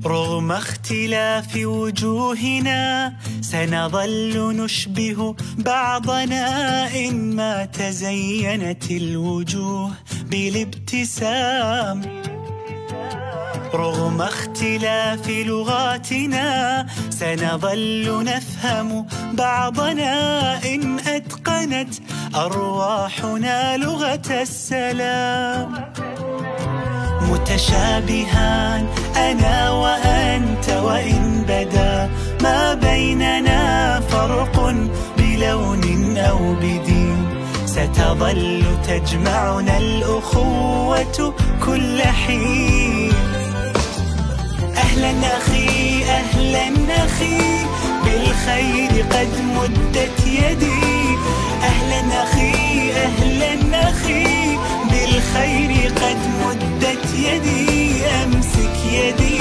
رغم اختلاف وجوهنا سنظل نشبه بعضنا إن ما تزينت الوجوه بالابتسام. رغم اختلاف لغاتنا سنظل نفهم بعضنا إن أتقنت أرواحنا لغة السلام. متشابهان أنا وأنت وإن بدا ما بيننا فرق بلون أو بدين، ستظل تجمعنا الأخوة كل حين. أهلا أخي أهلا أخي بالخير قد مدت يدي. أهلا أخي أهلا أخي بالخير قد مدت يدي، أمسك يدي.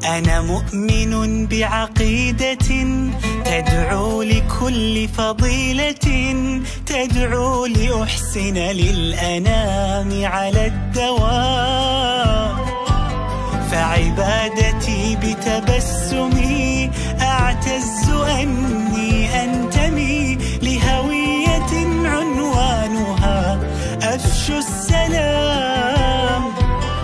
أنا مؤمن بعقيدة تدعو لكل فضيلة، تدعو لأحسن للأنام على الدوام. فعبادتي بتبسمي أعتز أني أنتمي لهوية عنوانها أفشو السلام.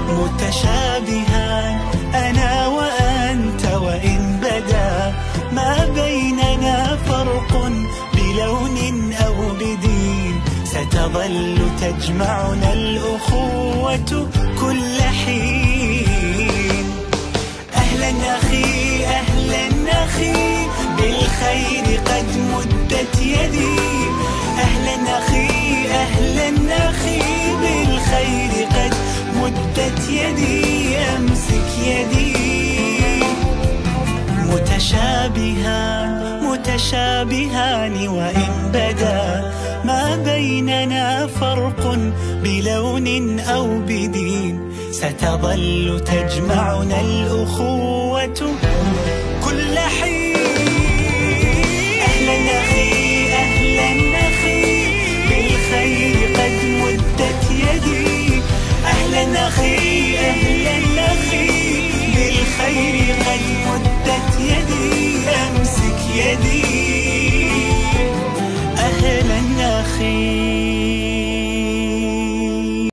متشابهان أنا وأنت وإن بدا ما بيننا فرق بلون أو بدين، ستظل تجمعنا الأخوة كل حين. أهلا أخي أهلا أخي بالخير قد مدت يدي. أهلا أخي أهلا أخي بالخير قد مدت يدي، أمسك يدي. متشابهان وإن بدا ما بيننا فرق بلون أو بدين، ستظل تجمعنا الأخوة كل حين. أهلا أخي أهلا أخي بالخير قد مدت يدي. أهلا أخي